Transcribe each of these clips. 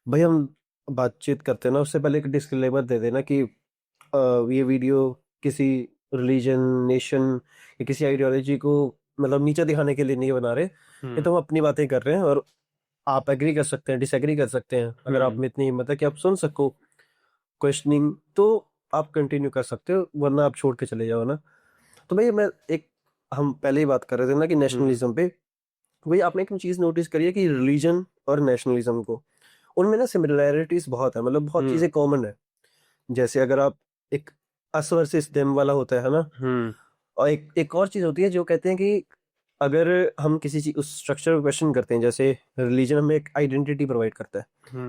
भाई हम बातचीत करते हैं ना, उससे पहले एक डिस्क्लेमर दे देना कि ये वीडियो किसी रिलीजन, नेशन या किसी आइडियोलॉजी को मतलब नीचे दिखाने के लिए नहीं बना रहे। ये तो हम अपनी बातें कर रहे हैं, और आप एग्री कर सकते हैं, डिसएग्री कर सकते हैं। अगर आप में इतनी हिम्मत है कि आप सुन सको क्वेश्चनिंग, तो आप कंटिन्यू कर सकते हो, वरना आप छोड़ के चले जाओ ना। तो भाई मैं एक हम पहले ही बात कर रहे थे ना कि नेशनलिज्म पे। भाई आपने एक चीज नोटिस करी है कि रिलीजन और नेशनलिज्म को, उनमें ना सिमिलैरिटीज बहुत है, मतलब बहुत चीजें कॉमन है। जैसे अगर आप एक अस वर्सेस देम वाला होता है ना, और एक एक और चीज होती है जो कहते हैं कि अगर हम किसी चीज उस स्ट्रक्चर को क्वेश्चन करते हैं, जैसे रिलीजन हमें एक आइडेंटिटी प्रोवाइड करता है,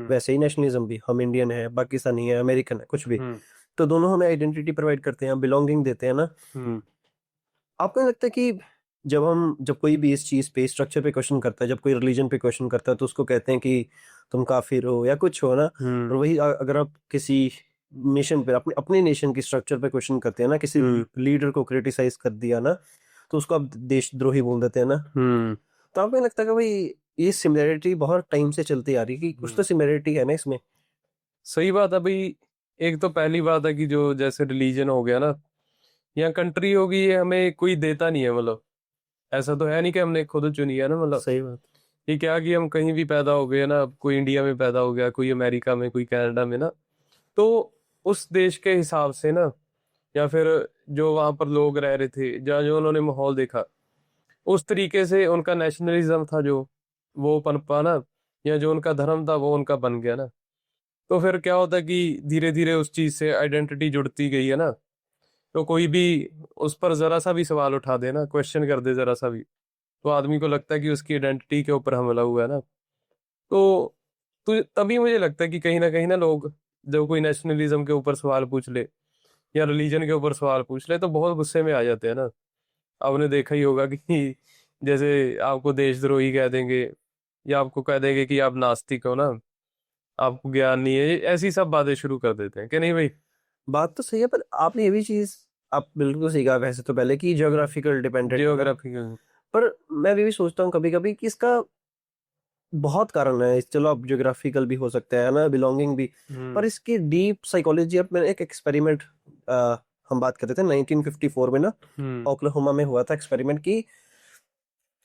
वैसे ही नेशनलिज्म भी, हम इंडियन है, पाकिस्तानी है, अमेरिकन है, कुछ भी, तो दोनों हमें आइडेंटिटी प्रोवाइड करते हैं, बिलोंगिंग देते हैं ना। आपको नहीं लगता कि जब कोई भी इस चीज पे, स्ट्रक्चर पे क्वेश्चन करता है, जब कोई रिलीजन पे क्वेश्चन करता है, तो उसको कहते हैं कि तुम काफिर हो या कुछ हो ना। और वही अगर आप किसी नेशन पे, अपने अपने नेशन की स्ट्रक्चर पे क्वेश्चन करते हैं ना, किसी लीडर को क्रिटिसाइज कर दिया ना, तो उसको आप देशद्रोही बोल देते हैं ना। तो आपको नहीं लगता कि भाई ये सिमिलरिटी बहुत टाइम से चलती आ रही है, कि कुछ तो सिमिलरिटी है ना इसमें। सही बात है भाई। एक तो पहली बात है कि जो जैसे रिलीजन हो गया ना या कंट्री होगी, ये हमें कोई देता नहीं है। मतलब ऐसा तो है नहीं कि हमने खुद चुनी है ना। मतलब सही बात। ये क्या कि हम कहीं भी पैदा हो गए ना, कोई इंडिया में पैदा हो गया, कोई अमेरिका में, कोई कनाडा में ना, तो उस देश के हिसाब से ना, या फिर जो वहां पर लोग रह रहे थे, जहाँ जो उन्होंने माहौल देखा, उस तरीके से उनका नेशनलिज्म था जो वो पनपा ना, या जो उनका धर्म था वो उनका बन गया ना। तो फिर क्या होता है कि धीरे धीरे उस चीज से आइडेंटिटी जुड़ती गई है ना। तो कोई भी उस पर जरा सा भी सवाल उठा दे ना, क्वेश्चन कर दे जरा सा भी, तो आदमी को लगता है कि उसकी आइडेंटिटी के ऊपर हमला हुआ है ना। तो तभी मुझे लगता है कि कहीं ना लोग जब कोई नेशनलिज्म के ऊपर सवाल पूछ ले या रिलीजन के ऊपर सवाल पूछ ले तो बहुत गुस्से में आ जाते हैं ना। आपने देखा ही होगा कि जैसे आपको देशद्रोही कह देंगे, या आपको कह देंगे कि आप नास्तिक हो ना, आपको ज्ञान नहीं है, ऐसी सब बातें शुरू कर देते हैं कि नहीं भाई। बात तो सही है, पर आपने ये भी चीज, आप बिल्कुल सही कहा वैसे तो पहले, कि ज्योग्राफिकल डिपेंडेंट है ना। जियोग्राफी। पर मैं भी सोचता हूँ कभी कभी कि इसका बहुत कारण है। चलो अब ज्योग्राफिकल भी हो सकता है ना, बिलोंगिंग भी, पर इसकी डीप साइकोलॉजी। अब मैंने एक एक्सपेरिमेंट, हम बात करते थे 1954 में ना, हम्म। ओक्लाहोमा में हुआ था एक्सपेरिमेंट की।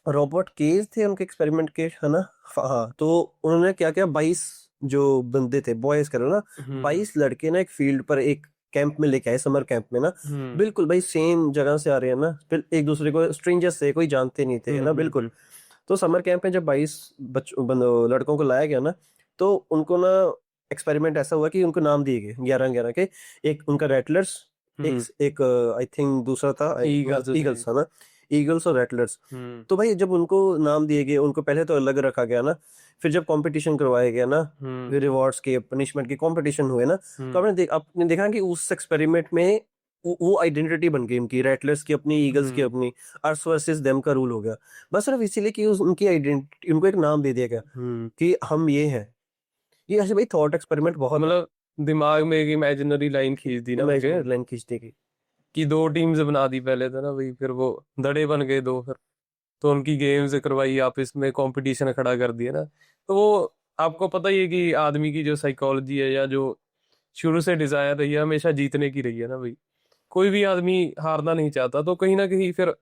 रॉबर्ट केज थे उनके एक्सपेरिमेंट के, है ना। हाँ, तो उन्होंने क्या किया, 22 जो बंदे थे, बॉयज करो ना, हम्म। 22 लड़के ना एक फील्ड पर, एक कैंप में लेके आए, समर कैंप में ना। हम्म। बिल्कुल भाई सेम जगह से आ रहे हैं ना, फिर एक दूसरे को स्ट्रेंजर्स थे, कोई जानते नहीं थे, है ना, बिल्कुल। हम्म। तो समर कैंप में जब 22 लड़कों को लाया गया ना, तो उनको ना एक्सपेरिमेंट ऐसा हुआ कि उनको नाम दिए गए 11-11 के। एक उनका रेटलर्स, एक हम्म। एक आई थिंक दूसरा था ईगल्स थे। ईगल्स था ना, ईगल्स और रेटलर्स। हम्म। तो भाई जब उनको नाम दिए गए, उनको पहले तो अलग रखा गया ना, फिर जब कंपटीशन करवाया गया ना, हम्म। फिर रिवॉर्ड्स के, पनिशमेंट के कंपटीशन हुए ना, तो हम्म। आपने देखा कि उस एक्सपेरिमेंट में वो आइडेंटिटी बन गई उनकी, रेटलर्स की अपनी, ईगल्स की हम्म। अपनी, अस वर्सेस देम का रूल हो गया। बस सिर्फ इसीलिए कि उनकी आइडेंटिटी, उनको एक नाम दे दिया गया हम्म। कि हम ये हैं। ये ऐसे भाई थॉट एक्सपेरिमेंट बहुत है। मतलब दिमाग में एक इमेजिनरी लाइन खींच दी ना इमेजिनरी उनको, लाइन खींचने की। कि दो टीम्स बना दी पहले तो ना भाई, फिर वो धड़े बन गए दो, फिर तो उनकी गेम्स करवाई, आपस में कंपटीशन खड़ा कर दिया ना। तो वो आपको पता ही है कि आदमी की जो साइकोलॉजी है, या जो शुरू से डिजायर रही है, हमेशा जीतने की रही है ना भाई। कोई भी आदमी हारना नहीं चाहता। तो कहीं ना कहीं फिर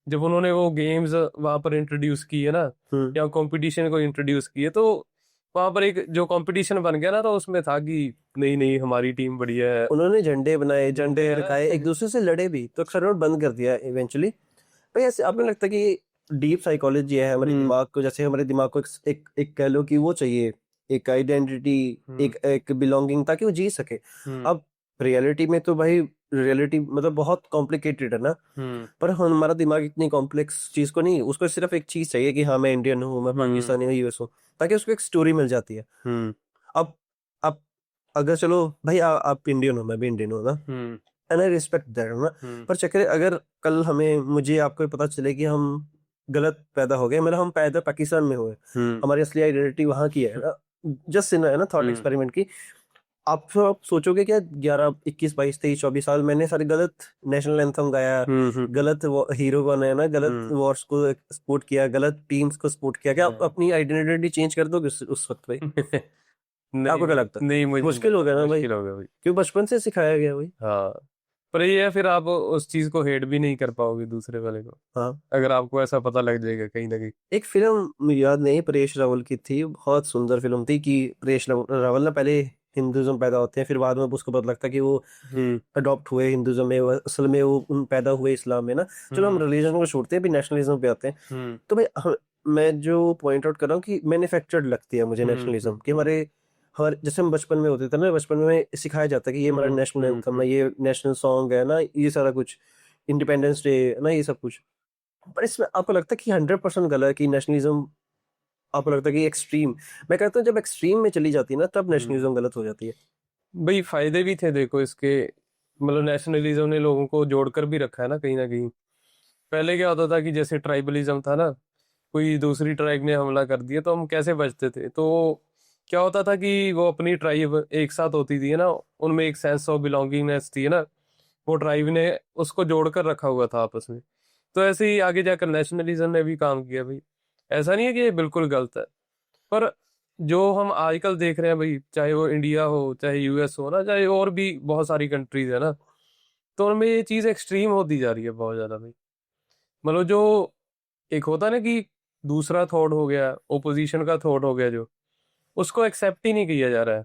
जब उन्होंने वो गेम्स वहां पर इंट्रोड्यूस किए ना, हम्म। या कंपटीशन को इंट्रोड्यूस किए, तो वहां पर एक जो कंपटीशन बन गया ना, तो उसमें था कि नहीं नहीं हमारी टीम बढ़िया है। उन्होंने झंडे बनाए, झंडे झंडे फहराए, एक हैं। दूसरे से लड़े भी, तो एक्सपेरिमेंट बंद कर दिया इवेंचुअली। भाई ऐसे आपने लगता है कि डीप साइकोलॉजी है हमारे हम्म। दिमाग को, जैसे हमारे दिमाग को एक कह लो कि वो चाहिए, एक आइडेंटिटी, हम्म। एक एक बिलोंगिंग, ताकि वो जी सके। हम्म। अब रियलिटी में तो भाई, रियलिटी मतलब बहुत कॉम्प्लिकेटेड है ना। हम्म। पर हमारा दिमाग इतनी कॉम्प्लेक्स चीज को नहीं, उसको सिर्फ एक चीज चाहिए कि हाँ मैं इंडियन हूँ, मैं हम्म। पाकिस्तानी हूँ, यूएस हूँ, ताकि उसको एक स्टोरी मिल जाती है। हम्म। अब अब अगर चलो भाई, आप इंडियन हो, मैं भी इंडियन हूँ ना, हम्म। एंड आई रिस्पेक्ट दैट ना। हम्म। पर चक्कर अगर कल हमें, मुझे, आपको पता चले कि हम गलत पैदा हो गए, मतलब हम पैदा पाकिस्तान में हुए, हम्म। हमारी असली आइडेंटिटी वहां की है ना, जस्ट इन है ना, थॉट हम्म। एक्सपेरिमेंट की। आप सोचोगे क्या, 11 21 22 23 24 साल मैंने सारे गलत नेशनल एंथम गाया, हम्म। गलत हीरो बनाया ना, गलत हम्म। वॉर्स को सपोर्ट किया, गलत टीम्स को सपोर्ट किया, क्या आप हम्म। अपनी आइडेंटिटी चेंज कर दोगे उस वक्त भाई? आपको क्या लगता है? नहीं मुझे मुश्किल हो गया ना भाई, मुश्किल हो गया भाई। क्योंकि बचपन से सिखाया गया भाई। हाँ, पर ये है फिर आप उस चीज को हेट भी नहीं कर पाओगे दूसरे वाले को, हाँ, अगर आपको ऐसा पता लग जाएगा कहीं ना कहीं। एक फिल्म याद नहीं, परेश रावल की थी, बहुत सुंदर फिल्म थी कि परेश रावल ना पहले हिंदुज्म पैदा होते हैं, फिर बाद में उसको पता लगता है कि वो हम्म अडॉप्ट हुए हिंदुज्म में, असल में वो पैदा हुए इस्लाम में ना। चलो हम हम्म रिलीजन को छोड़ते हैं, भी नेशनलिज्म पे आते हैं। हम्म तो भाई मैं जो पॉइंट आउट कर रहा हूँ कि मैन्युफैक्चर्ड लगती है मुझे नेशनलिज्म कि हमारे हमारे जैसे हम बचपन में होते थे ना, बचपन में सिखाया जाता है कि ये हमारा नेशनल एंथम है, ये नेशनल सॉन्ग है ना, ये सारा कुछ, इंडिपेंडेंस डे है ना, ये सब कुछ। पर इसमें आपको लगता है कि 100% गलत है कि नेशनलिज्म, आपको लगता है कि एक्सट्रीम, मैं कहता हूँ जब एक्सट्रीम में चली जाती है ना तब नेशनलिज्म गलत हो जाती है। भाई फायदे भी थे देखो इसके, मतलब नेशनलिज्म ने लोगों को जोड़कर भी रखा है ना कहीं ना कहीं। पहले क्या होता था कि जैसे ट्राइबलिज्म था ना, कोई दूसरी ट्राइब ने हमला कर दिया तो हम कैसे बचते थे, तो क्या होता था कि वो अपनी ट्राइब एक साथ होती थी ना, उनमें एक सेंस ऑफ बिलोंगिंगनेस थी ना, वो ट्राइब ने उसको जोड़कर रखा हुआ था आपस में। तो ऐसे ही आगे जाकर नेशनलिज्म ने भी काम किया भाई। ऐसा नहीं है कि ये बिल्कुल गलत है, पर जो हम आजकल देख रहे हैं भाई, चाहे वो इंडिया हो चाहे यूएस हो ना, चाहे और भी बहुत सारी कंट्रीज है ना, तो उनमें ये चीज एक्सट्रीम होती जा रही है बहुत ज्यादा भाई। मतलब जो एक होता है ना कि दूसरा थॉट हो गया, ओपोजिशन का थॉट हो गया, जो उसको एक्सेप्ट ही नहीं किया जा रहा है,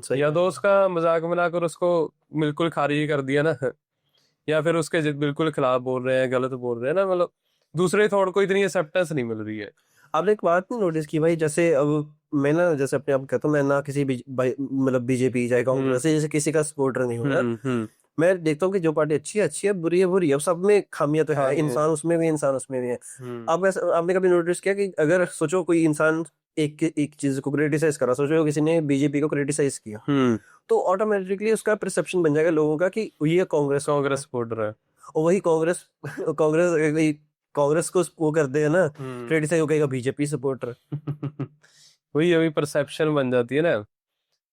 सही या बात तो है। उसका मजाक बनाकर उसको बिल्कुल खारिज कर दिया ना, या फिर उसके बिल्कुल खिलाफ बोल रहे हैं, गलत बोल रहे हैं ना, मतलब दूसरे थॉट को इतनी एक्सेप्टेंस नहीं मिल रही है। आपने एक बात नहीं नोटिस की भाई, जैसे अब मैं ना, जैसे अपने आप कहता हूँ, मैं ना किसी मतलब बीजेपी चाहे हम्म कांग्रेस या जैसे किसी का सपोर्टर नहीं हूँ यार। हम्म। मैं देखता हूँ कि जो पार्टी अच्छी है बुरी है बुरी है, अब सब में खामियां तो है, हाँ ये। इंसान उसमें भी है, इंसान उसमें भी है। हम्म आप ऐसा आपने कभी नोटिस किया कि अगर सोचो कोई इंसान एक चीज को क्रिटिसाइज करा, सोचो किसी ने बीजेपी को क्रिटिसाइज किया, हम्म। तो ऑटोमेटिकली उसका परसेप्शन बन जाएगा लोगों का कि ये कांग्रेस सपोर्टर कांग्रेस है। सपोर्टर है। और वही कांग्रेस कांग्रेस कांग्रेस को वो कर दे ना, हम्म। क्रिटिसाइज हो गएगा बीजेपी सपोर्टर। वही अभी परसेप्शन बन जाती है ना।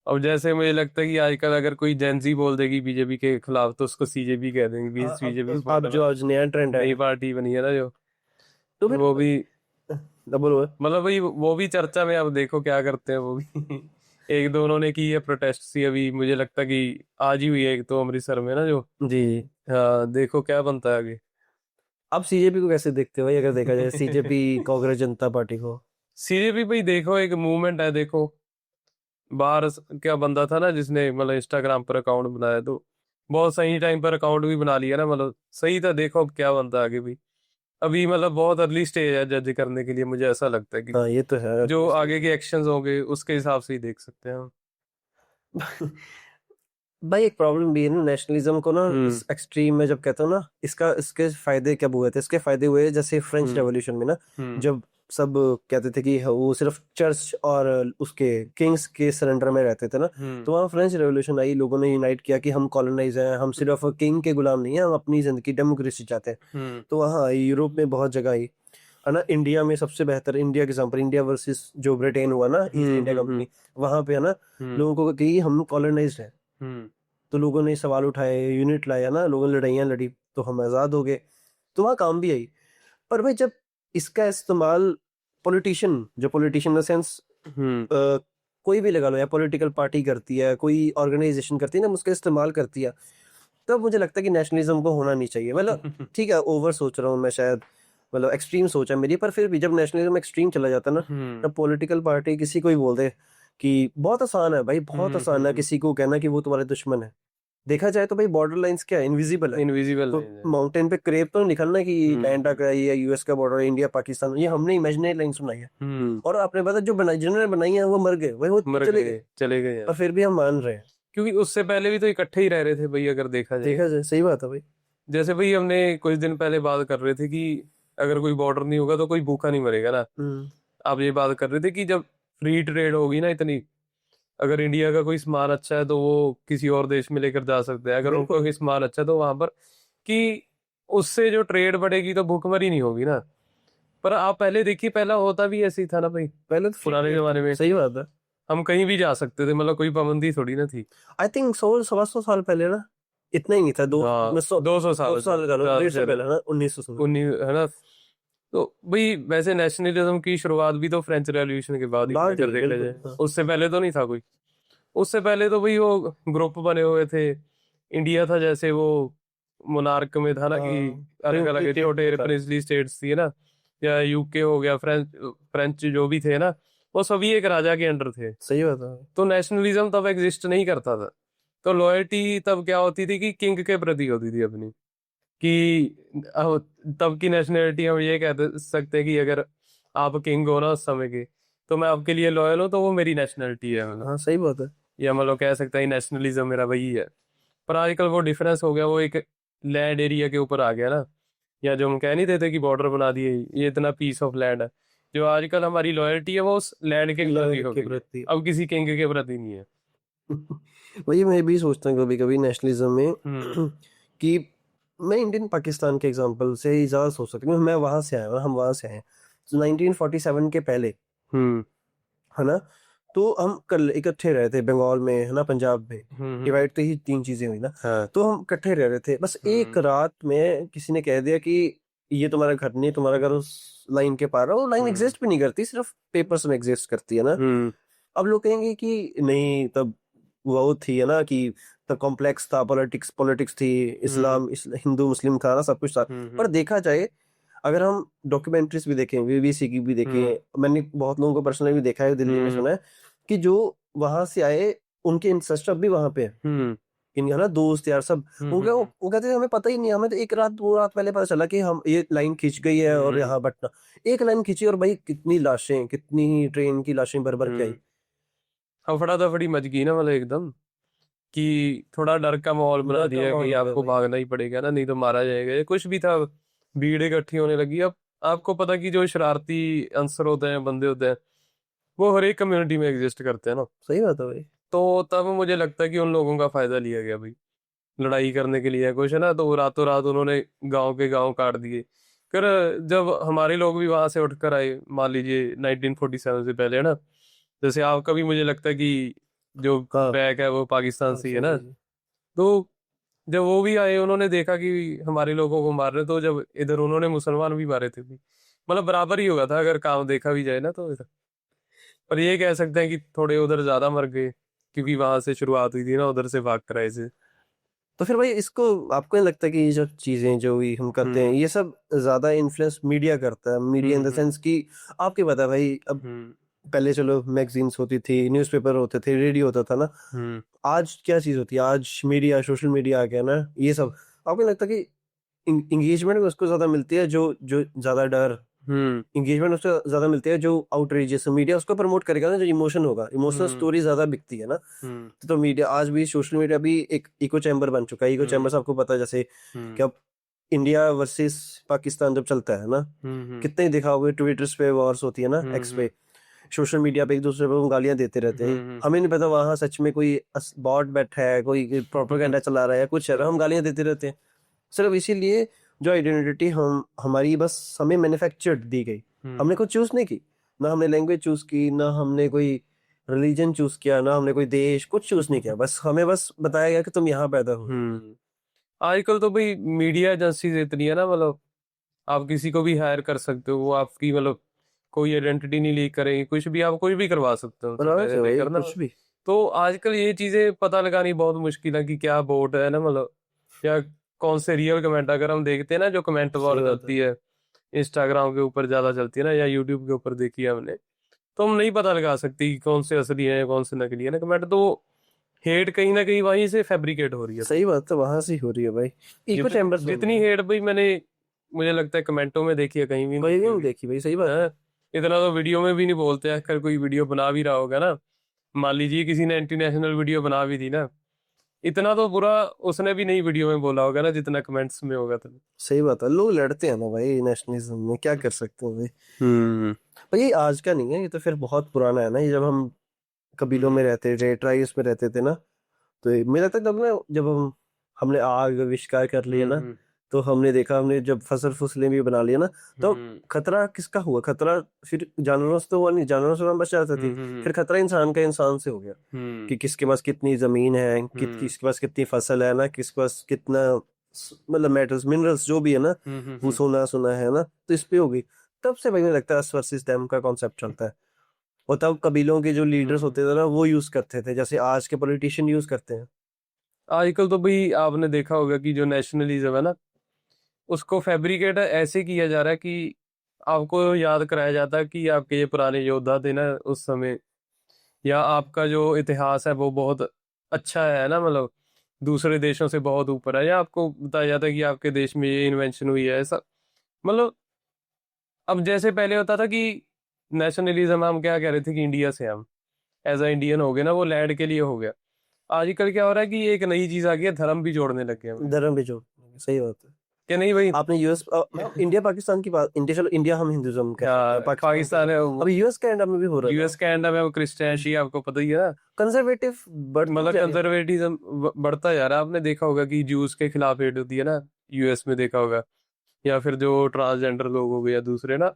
अब जैसे मुझे लगता है कि आजकल अगर कोई जेंजी बोल देगी बीजेपी के खिलाफ, तो उसको सीजेपी कह देंगे, बीजेपी अब सपोर्टर जो है। आज नया ट्रेंड है, नई पार्टी बनी है ना जो, तो फिर वो भी, डबल हुआ। मतलब भाई वो भी चर्चा में, अब देखो क्या करते हैं वो भी। एक दो उन्होंने की है प्रोटेस्ट सी, अभी मुझे लगता है कि आज ही हुई है एक तो अमृतसर में ना जो। जी। हाँ, देखो क्या बनता है आगे। आप सीजेपी को कैसे देखते हो भाई, अगर देखा जाए सीजेपी कांग्रेस जनता पार्टी को? सीजेपी भाई देखो एक मूवमेंट है देखो। बाहर क्या बंदा था ना जिसने मतलब इंस्टाग्राम पर अकाउंट बनाया, तो बहुत सही टाइम पर अकाउंट भी बना लिया ना, मतलब सही था। देखो अब क्या बनता है आगे भी। अभी मतलब बहुत अर्ली स्टेज है जज करने के लिए, मुझे ऐसा लगता है कि हाँ ये तो है जो एटलीस्ट। आगे के एक्शंस होंगे उसके हिसाब से ही देख सकते हैं हम। भाई एक प्रॉब्लम भी है ना नेशनलिज्म को ना, हम्म एक्सट्रीम में जब कहते हो ना, इसका इसके फायदे कब हुए थे, इसके फायदे हुए जैसे फ्रेंच हम्म रेवोल्यूशन में ना, हम्म जब सब कहते थे कि वो सिर्फ चर्च और उसके किंग्स के सरेंडर में रहते थे ना, हम्म तो वहाँ फ्रेंच रेवोल्यूशन आई, लोगों ने यूनाइट किया कि हम कॉलोनाइज हैं, हम सिर्फ किंग के गुलाम नहीं हैं, हम अपनी जिंदगी डेमोक्रेसी चाहते हैं। हम्म तो वहाँ आई, यूरोप में बहुत जगह आई, है ना। इंडिया में सबसे बेहतर इंडिया के एग्जाम्पल, इंडिया वर्सेस जो ब्रिटेन हुआ ना, ईस्ट इंडिया हम्म। कंपनी, वहां पे है ना, हम्म लोगों को कि हम कॉलोनाइज्ड है, हम्म तो लोगों ने सवाल उठाए, यूनिट लाया ना, लोगों ने लड़ाइयाँ लड़ी, तो हम आज़ाद हो गए, तो वहाँ काम भी आई। पर भाई जब इसका इस्तेमाल पॉलिटिशियन, जो पॉलिटिशियन इन द सेंस हम्म कोई भी लगा लो, या पॉलिटिकल पार्टी करती है, कोई ऑर्गेनाइजेशन करती है ना, उसका इस्तेमाल करती है, तब मुझे लगता है कि नेशनलिज्म को होना नहीं चाहिए। मतलब ठीक है, ओवर सोच रहा हूँ मैं शायद, मतलब एक्सट्रीम सोच है मेरी, पर फिर भी जब नेशनलिज्म एक्सट्रीम चला जाता है ना, हम्म तब पॉलिटिकल पार्टी किसी को ही बोल दे कि बहुत आसान है भाई, बहुत आसान है किसी को कहना कि वो तुम्हारे दुश्मन है। देखा जाए तो भाई बॉर्डर लाइंस क्या है, इनविजिबल है। इनविजिबल तो लाइन है। माउंटेन पे क्रेप तो नहीं निकलना कि लैंड हम्म का है, ये यूएस का बॉर्डर है, इंडिया पाकिस्तान, ये हमने इमेजिनरी लाइन सुनाई है। हम्म। और आपने पता जो बनाई, जिन्होंने बनाई है वो मर गए, वो मर चले गए, गए, चले गए और यार। फिर भी हम मान रहे हैं। क्योंकि उससे पहले भी तो इकट्ठे ही रह रहे थे भाई, अगर देखा जाए। देखा जाए, सही बात है भाई। जैसे भाई हमने कुछ दिन पहले बात कर रहे थे कि अगर कोई बॉर्डर नहीं होगा तो कोई भूखा नहीं मरेगा ना। हम्म। आप ये बात कर रहे थे कि जब फ्री ट्रेड होगी ना इतनी, अगर इंडिया का कोई सामान अच्छा है तो वो किसी और देश में लेकर जा सकते हैं, अगर उनका बिल्कुल। कोई सामान अच्छा है तो वहां पर, कि उससे जो ट्रेड बढ़ेगी तो भूखमरी नहीं होगी ना। पर आप पहले देखिए, पहला होता भी ऐसे ही था ना भाई। पहले तो फ्री पुराने ट्रेड जमाने था, में सही बात है। हम कहीं भी जा सकते थे, मतलब कोई पाबंदी थोड़ी ना थी। आई थिंक 100 125 साल पहले ना, इतना ही नहीं था, हाँ, 200 साल 200 साल का लो, ज्यादा से 150 ज्यादा। पहले ना, 1900 उन्नीस है ना। तो भाई वैसे नेशनलिज्म की शुरुआत भी तो फ्रेंच रेवोल्यूशन के बाद ही हुई, बाद ही अगर हुई, देखा बिल्कुल जाए, हाँ। उससे पहले तो नहीं था कोई। उससे पहले तो भाई वो ग्रुप बने हुए थे। इंडिया था जैसे वो मोनार्क में था ना कि अलग अलग छोटे प्रिंसली स्टेट्स थी ना, या यूके हो गया, फ्रेंच फ्रेंच जो भी थे ना, वो सभी एक राजा के अंडर थे। सही बात है। तो नेशनलिज्म तब एग्जिस्ट नहीं करता था। तो लॉयल्टी तब क्या होती थी कि किंग के प्रति होती थी अपनी, कि तब की नेशनलिटी हम ये सकते हैं कि अगर आप किंग हो ना उस समय के, तो मैं आपके लिए लॉयल हूँ, तो वो मेरी नेशनलिटी है मतलब। हाँ सही बात है। या मतलब कह सकते हैं नेशनलिज्म मेरा वही है। पर आजकल वो डिफरेंस हो गया, वो एक लैंड एरिया के ऊपर आ गया ना। या जो हम कह नहीं देते कि बॉर्डर बना दिए, ये इतना पीस ऑफ लैंड है। जो आजकल हमारी लॉयल्टी है वो उस लैंड के प्रति लॉयल हो के गई है, प्रति। अब किसी किंग के प्रति नहीं है। वही मैं भी सोचता हूँ कभी कभी नेशनलिज्म में हम्म। कि मैं इंडियन पाकिस्तान के एग्जांपल से ही ज़्यादा सोच सकता हूँ। मैं वहां से आया हूँ, हम वहां से आए हैं। तो 1947 के पहले, हम्म। है ना, तो हम कल इकट्ठे रहे थे बंगाल में, है ना, पंजाब में। हम्म। डिवाइड तो ही 3 चीजें हुई ना। हाँ। तो हम इकट्ठे रह रहे थे, बस एक हम्म। रात में किसी ने कह दिया कि ये तुम्हारा घर नहीं, तुम्हारा घर उस लाइन के पार है। वो लाइन हम्म। एग्जिस्ट भी नहीं करती, सिर्फ पेपर्स में एग्जिस्ट करती है ना। हम्म। अब लोग कहेंगे कि नहीं, तब वो थी, है ना, कि तब कॉम्प्लेक्स था, पॉलिटिक्स पॉलिटिक्स थी, हम्म। हिंदू मुस्लिम था ना, सब कुछ था। पर हम्म। देखा जाए, अगर हम डॉक्यूमेंट्रीज भी देखें, बीबीसी की भी हम्म। देखें, मैंने बहुत लोगों को पर्सनली भी देखा है, दिल्ली में हम्म। सुना है कि जो वहां से आए, उनके इंसेस्टर अब भी वहां पे हैं। हम्म। इनके, है ना, दोस्त यार सब। उनका वो कहते थे हमें पता ही नहीं, हमें तो एक रात 2 रात पहले पता चला कि हम ये लाइन खींच गई है और हम्म। यहाँ बटना। एक लाइन खींची और भाई कितनी लाशें, कितनी ट्रेन की लाशें भर भर के आई। हम्म। अफड़ा दफड़ी मच गई ना मतलब एकदम, कि थोड़ा डर का माहौल बना डर का दिया माहौल कि हो गया आपको भाई। भागना ही पड़ेगा ना, नहीं तो मारा जाएगा, ये कुछ भी था। भीड़ इकट्ठी होने लगी। अब आपको पता कि जो शरारती अंसर होते हैं, बंदे होते हैं, वो हर एक कम्युनिटी में एग्जिस्ट करते हैं ना। सही बात है भाई। तो तब मुझे लगता है कि उन लोगों का फायदा लिया गया भाई, लड़ाई करने के लिए कुछ है ना, तो रातों रात उन्होंने गांव के गांव काट दिए। फिर जब हमारे लोग भी वहां से उठकर आए, मान लीजिए 1947 से पहले, है ना, जैसे आपका भी मुझे लगता है कि जो हाँ, बैक है वो पाकिस्तान से ही है पाकिस्तान ना। से जी। तो जब वो भी आए, उन्होंने देखा कि हमारे लोगों को मार रहे, तो जब इधर उन्होंने मुसलमान भी मारे थे भी, मतलब बराबर ही होगा था अगर काम देखा भी जाए ना तो इधर। पर ये कह सकते हैं कि थोड़े उधर ज्यादा मर गए, क्योंकि वहां से शुरुआत हुई थी ना, उधर से भाग कर आए थे। तो फिर भाई इसको, आपको नहीं लगता कि ये जो चीजें जो भी हम करते हैं, हम्म। ये सब ज्यादा इन्फ्लुएंस मीडिया करता है? Media in the hmm. Sense कि आपके पता है भाई, अब हम्म। पहले चलो मैगजीन्स होती थी, न्यूज़पेपर होते थे, रेडियो होता था ना। हम्म। आज क्या चीज होती है? आज मीडिया, सोशल मीडिया आ गया ना, ये सब। आपको नहीं लगता कि इंगेजमेंट उसको ज्यादा मिलती है जो जो ज्यादा डर, हम्म। इंगेजमेंट उसको ज्यादा मिलती है जो आउटरीजियस मीडिया उसको प्रमोट करेगा ना, जो इमोशन होगा, इमोशनल हम्म। स्टोरी ज्यादा बिकती है ना। हम्म। तो मीडिया आज भी, सोशल मीडिया भी एक इको चैम्बर बन चुका है। इको हम्म। चैम्बर आपको पता है, जैसे हम्म। कि अब इंडिया वर्सेस पाकिस्तान जब चलता है ना, हम्म। कितने ही देखा होगा, ट्विटर्स पे वॉर्स होती है ना, एक्स हम्म। पे, सोशल मीडिया पे एक दूसरे को गालियां देते रहते हैं। हम्म। हमें नहीं पता वहां सच में कोई बॉट बैठा है, कोई प्रोपेगेंडा चला रहा है, कुछ है, हम गालियां देते रहते हैं। सिर्फ इसीलिए जो आइडेंटिटी हम हमारी, बस हमें मैन्युफैक्चर्ड दी गई। हमने कुछ चूज नहीं की, ना हमने लैंग्वेज चूज की, ना हमने कोई रिलीजन चूज किया, ना हमने कोई देश, कुछ चूज नहीं किया। बस हमें बस बताया गया कि तुम यहाँ पैदा हुए। हम्म। आजकल तो भाई मीडिया एजेंसीज इतनी है ना, मतलब आप किसी को भी हायर कर सकते हो, वो आपकी मतलब कोई आइडेंटिटी नहीं लीक करेंगे, कुछ भी आप कुछ भी करवा सकते हो उनसे बनाना पैसे चाहिए भाई देकर ना। कुछ भी। तो आजकल ये चीजें पता लगानी बहुत मुश्किल है कि क्या बोट है ना, मतलब या कौन से रियल कमेंट। अगर हम देखते हैं ना जो कमेंट सही वॉर बात है। चलती है, इंस्टाग्राम के ऊपर ज्यादा चलती है ना, या यूट्यूब के ऊपर देखी है हमने, तो हम नहीं पता लगा सकती कि कौन से असली है कौन से नकली है ना कमेंट। तो हेट कहीं ना कहीं वहीं से फैब्रिकेट हो रही है। सही बात है, वहां से ही हो रही है भाई। इको चैम्बर्स बन जितनी गए हैं। हेट भाई मैंने, मुझे लगता है कमेंटों में देखी है, कहीं भी नहीं कहीं भी देखी नहीं होगी देखी भाई, सही बात है। है। इतना तो वीडियो में भी नहीं बोलते हैं। अगर कोई वीडियो बना भी रहा होगा ना, मान लीजिए किसी ने इंटरनेशनल वीडियो बना भी दी ना, इतना तो बुरा उसने भी नहीं वीडियो में बोला होगा ना जितना कमेंट्स में होगा तो। सही बात है, लोग लड़ते हैं ना भाई नेशनलिज्म में, क्या कर सकते हैं भाई। हम्म। भाई ये आज का नहीं है, ये तो फिर बहुत पुराना है ना। ये जब हम कबीलों में रहते थे, ट्राइब्स में रहते थे ना, तो मुझे लगता है तब ना, जब हमने आग आविष्कार कर लिया ना, हम्म। तो हमने देखा, हमने जब फसल फसलें भी बना लिया ना, तो हम्म। खतरा किसका हुआ? खतरा फिर जानवरों से तो हुआ नहीं, जानवरों से हम बच जाते थे। हम्म। फिर खतरा इंसान का, इंसान से हो गया हम्म। कि किसके पास कितनी जमीन है, हम्म। किसके पास कितनी फसल है ना, किसके पास कितना मतलब मेटल्स मिनरल्स जो भी है ना, वो हम्म। सोना सोना है ना, तो इस पे होगी। तब से भाई मुझे लगता है अस वर्सेस देम का कॉन्सेप्ट चलता है। और तब कबीलों के जो लीडर्स हम्म। होते थे ना वो यूज करते थे, जैसे आज के पॉलिटिशियन यूज करते हैं। आजकल तो भाई आपने देखा होगा कि जो नेशनलिज्म है ना, उसको फैब्रिकेट ऐसे किया जा रहा है कि आपको याद कराया जाता है कि आपके ये पुराने योद्धा थे ना उस समय, या आपका जो इतिहास है वो बहुत अच्छा है ना, मतलब दूसरे देशों से बहुत ऊपर है, या आपको बताया जाता है कि आपके देश में ये इन्वेंशन हुई है, ऐसा मतलब। अब जैसे पहले होता था कि नेशनलिज्म, हम क्या कह रहे थे कि इंडिया से हम एज अ इंडियन हो गए ना, वो लैंड के लिए हो गया। आजकल क्या हो रहा है कि एक नई चीज आ गई है, धर्म भी जोड़ने लग गए हैं भाई। धर्म भी जो, सही बात है। क्या नहीं भाई? आपने यूएस, इंडिया पाकिस्तान की बात, इंडिया, चलो इंडिया हम हिंदुज्म कह सकते हैं, पाकिस्तान पाकिस्तान है, अब यूएस कनाडा में भी हो रहा है यूएस कनाडा में वो क्रिश्चियनिटी आपको पता ही है ना, कंजर्वेटिव, बढ़ती मतलब जा रही है। कंजर्वेटिज्म बढ़ता जा रहा है। आपने देखा होगा कि जूस के खिलाफ हेट होती है ना, यूएस में देखा होगा, या फिर जो ट्रांसजेंडर लोग हो गए या दूसरे ना,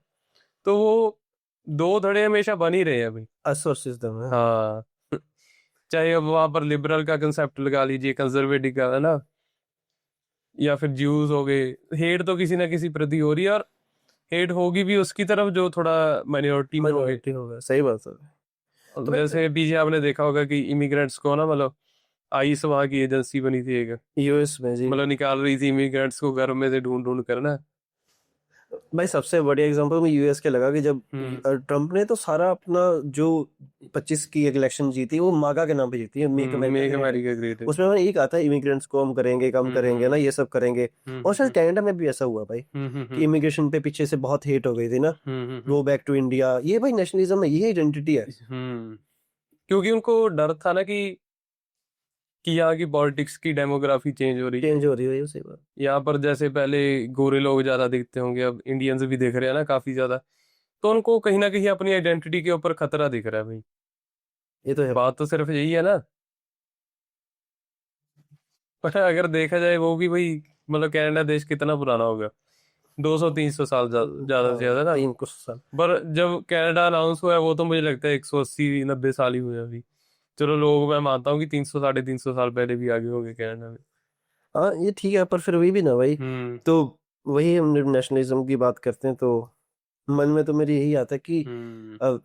तो वो दो धड़े हमेशा बन ही रहे हैं भाई। असोसिएशन है। हाँ। चाहे अब वहां पर लिबरल का कंसेप्ट लगा लीजिए, कंजर्वेटिव का है ना, या फिर ज्यूज हो गए, हेट तो किसी ना किसी प्रति हो रही है, और हेट होगी भी उसकी तरफ जो थोड़ा माइनॉरिटी में होंगे। माइनॉरिटी होगा, सही बात है। तो भाई जैसे पीछे आपने देखा होगा कि इमिग्रेंट्स को ना, मतलब आईस वहाँ की एजेंसी बनी थी एक, यूएस में जी, मतलब निकाल रही थी इमिग्रेंट्स को घर में से ढूंढ ढूंढ कर ना। भाई सबसे बढ़िया एग्जांपल में यूएस के लगा कि जब हम्म। ट्रम्प ने तो सारा अपना जो 25 की इलेक्शन जीती वो मागा के नाम पे जीती है, make America make great. America great. उसमें मैंने यही कहा था इमिग्रेंट्स को हम करेंगे, कम करेंगे ना, हम्म। ये सब करेंगे। और शायद हम्म। कनाडा में भी ऐसा हुआ भाई, कि हम्म। इमिग्रेशन पे पीछे से बहुत हेट हो गई थी ना, हम्म। गो बैक टू इंडिया, ये भाई नेशनलिज्म है, ये आइडेंटिटी है। हम्म। क्योंकि उनको डर था ना कि यहाँ की पॉलिटिक्स की डेमोग्राफी चेंज हो रही है। चेंज हो रही है, सही बात। यहाँ पर जैसे पहले गोरे लोग ज्यादा दिखते होंगे, अब इंडियंस भी दिख रहे हैं ना काफी ज्यादा, तो उनको कहीं ना कहीं अपनी आइडेंटिटी के ऊपर खतरा दिख रहा है भाई। ये तो है। बात तो सिर्फ यही है ना। पर अगर देखा जाए वो भी भाई, मतलब कनाडा देश कितना पुराना होगा, 200-300 साल ज्यादा से हाँ, ज्यादा ना। 3 कुछ साल। पर जब कनाडा अनाउंस हुआ है, वो तो मुझे लगता है 180-90 साल ही हुए हैं अभी। चलो लोग, मैं मानता हूँ कि 300-350 साल पहले भी आगे होंगे कनाडा में। हाँ ये ठीक है, पर फिर वही भी ना भाई, हम्म। तो वही हम जब नेशनलिज्म की बात करते हैं तो मन में तो मेरे यही आता है कि हम्म। अ,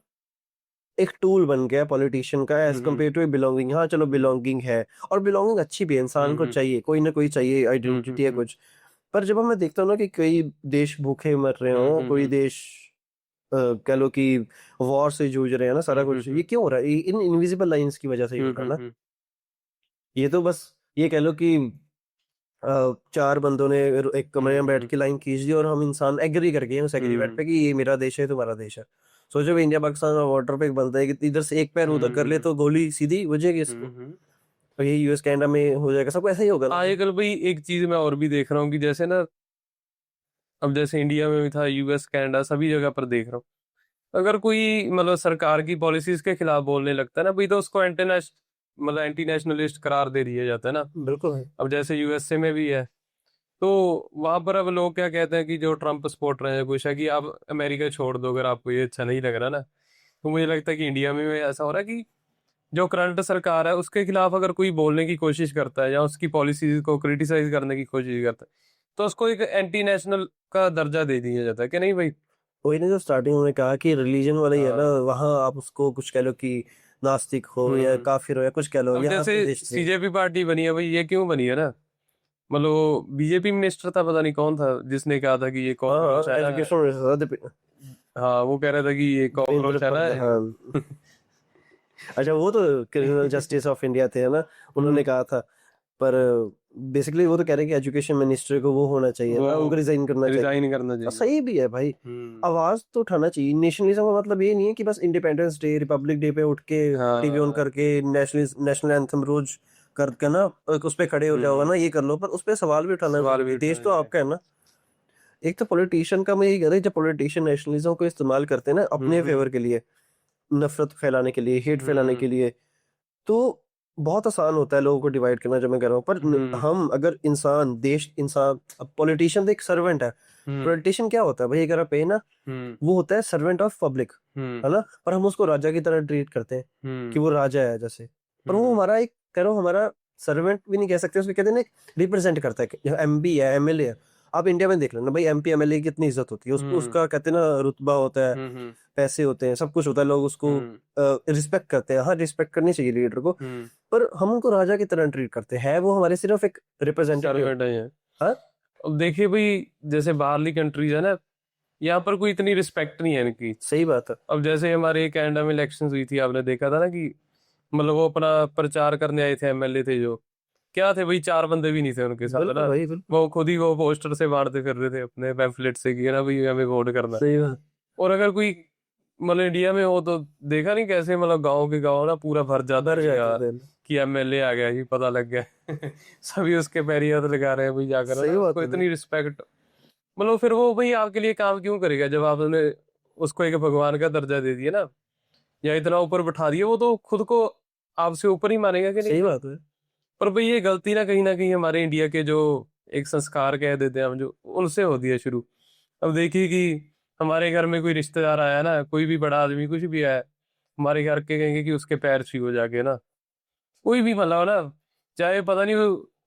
एक टूल बन गया पॉलिटिशियन का age hmm. Compare to belonging. हाँ चलो बिलोंगिंग है, और बिलोंगिंग अच्छी भी है, इंसान को हम्म। चाहिए, कोई ना कोई चाहिए, आइडेंटिटी है हम्म। कुछ। पर जब मैं देखता हूँ ना कि कई देश भूखे मर रहे हो, कोई हम्म। देश कह लो कि वॉर से जूझ रहे हैं ना, सारा कुछ, ये क्यों हो रहा है? इन इनविजिबल लाइंस की वजह से ही हो रहा है ना। ये तो बस ये कह लो कि चार बंदों ने एक कमरे में बैठ के लाइन खींच दी और हम इंसान एग्री कर गए उस एग्रीमेंट पे कि ये मेरा देश है, तुम्हारा देश है। सोचो भी इंडिया पाकिस्तान का बॉर्डर पे एक बंदा है कि इधर से एक पैर उधर कर ले तो गोली सीधी बजेगी इसको। और ये यूएस कनाडा में हो जाएगा, सबको ऐसा ही होगा ना भाई। आजकल भाई एक चीज मैं और भी देख रहा हूँ कि जैसे ना, अब जैसे इंडिया में भी था, यूएस कनाडा सभी जगह पर देख रहा हूँ, अगर कोई मतलब सरकार की पॉलिसीज के खिलाफ बोलने लगता है ना भाई, तो उसको मतलब एंटी नेशनलिस्ट करार दे दिया जाता है ना। बिल्कुल है। अब जैसे यूएसए में भी है, तो वहां पर अब लोग क्या कहते हैं कि जो ट्रम्प सपोर्टर हैं कुछ है कि आप अमेरिका छोड़ दो अगर आपको ये अच्छा नहीं लग रहा ना। तो मुझे लगता है कि इंडिया में भी ऐसा हो रहा है कि जो करंट सरकार है उसके खिलाफ अगर कोई बोलने की कोशिश करता है या उसकी पॉलिसीज को क्रिटिसाइज करने की कोशिश करता है, तो उसको एक एंटी नेशनल का दर्जा दे दिया जाता है कि नहीं भाई। वही ने जो स्टार्टिंग में कहा कि रिलीजन वाला ही है ना, हाँ। वहां आप उसको कुछ कह लो कि नास्तिक हो या हम्म। काफिर हो या कुछ कह लो, अब यहाँ जैसे पे देश नहीं। सीजेपी पार्टी बनी है भाई, ये क्यों बनी है ना, मतलब बीजेपी मिनिस्टर था, पता नहीं कौन था, जिसने कहा था कि ये हाँ कॉकरोच हाँ, है ना। एजुकेशन। हाँ, वो कह रहा था कि ये कॉकरोच है ना। हाँ, अच्छा वो तो क्रिमिनल जस्टिस ऑफ इंडिया थे है ना, उन्होंने हम्म। कहा था। पर बेसिकली वो तो कह रहे हैं कि एजुकेशन मिनिस्टर को वो होना चाहिए वो ना, उनको रिजाइन करना चाहिए। रिजाइन करना और चाहिए। सही भी है भाई, हम्म। आवाज तो उठाना चाहिए। नेशनलिज्म का मतलब ये नहीं है कि बस इंडिपेंडेंस डे, रिपब्लिक डे पे उठ के टीवी ऑन हाँ। करके नेशनल एंथम रोज करके ना उस पे खड़े हो जाओगे ना, ये कर लो, पर उस पे सवाल भी उठाना सवाल भी जरूरी है। देश उठाना तो चाहिए। आपका है ना। एक तो पॉलिटिशियन का मैं यही कह रहा हूँ, जब पॉलिटिशियन नेशनलिज्म को इस्तेमाल करते हैं ना अपने हम्म। फेवर के लिए, नफरत फैलाने के लिए, हेट फैलाने हम्म। के लिए, तो बहुत आसान होता है लोगों को डिवाइड करना, जो मैं कह रहा हूँ। पर हम्म। हम अगर इंसान, देश, इंसान, अब पॉलिटिशियन तो एक सर्वेंट है। हम्म। पॉलिटिशियन क्या होता है भाई, अगर आप है ना, हम्म। वो होता है सर्वेंट ऑफ पब्लिक, हम्म। है ना। पर हम उसको राजा की तरह ट्रीट करते हैं हम्म। कि वो राजा है जैसे। पर वो हम्म। हमारा एक, कह रहा हूँ, हमारा सर्वेंट भी नहीं कह सकते, उसको कहते हैं ना, रिप्रेजेंट करता है, एमपी है, एमएलए है। आप इंडिया में देख लेना भाई, एमपी एमएलए की कितनी इज्जत होती है, उसको उसका कहते हैं ना रुतबा होता है, पैसे होते हैं, सब कुछ होता है, लोग उसको रिस्पेक्ट करते हैं। हाँ, रिस्पेक्ट करनी चाहिए लीडर को, पर हम उनको राजा की तरह ट्रीट करते हैं, वो हमारे सिर्फ एक रिप्रेजेंटेटिव। सर्वेंट है। हाँ, अब देखिए भाई, जैसे बाहरली कंट्रीज है ना, यहाँ पर कोई इतनी रिस्पेक्ट नहीं है इनकी। सही बात है। अब जैसे हमारे कनाडा में इलेक्शन हुई थी, आपने देखा था ना कि मतलब वो अपना प्रचार करने आए थे, एमएलए थे जो, क्या थे भाई, 4 बंदे भी नहीं थे उनके साथ बिल्कुल ना। भाई, बिल्कुल वो खुद ही वो पोस्टर से बांटते फिर रहे थे अपने पैम्फलेट से कि है ना भाई हमें वोट करना है। सही बात। और अगर कोई मतलब इंडिया में हो तो देखा नहीं कैसे, मतलब गाँव के गाँव ना पूरा भर जाता भर है कि जाता हाँ, है। कि एमएलए आ गया जी, पता लग गया। सभी उसके पैरी हाथ लगा रहे हैं भाई, जाकर है सही ना, बात उसको है भाई। इतनी रिस्पेक्ट। मतलब फिर वो भाई आपके लिए काम क्यों करेगा जब आपने उसको एक भगवान का दर्जा दे दिया ना, या इतना ऊपर बैठा दिया, वो तो खुद को आपसे ऊपर ही मानेगा कि नहीं। सही बात है। पर भाई ये गलती ना कहीं हमारे इंडिया के जो एक संस्कार कह देते हैं हम, जो उनसे होती है शुरू। अब देखिए कि हमारे घर में कोई रिश्तेदार आया ना, कोई भी बड़ा आदमी कुछ भी आया, हमारे घर के कहेंगे कि उसके पैर छुओ जाके ना। कोई भी मतलब ना, चाहे पता नहीं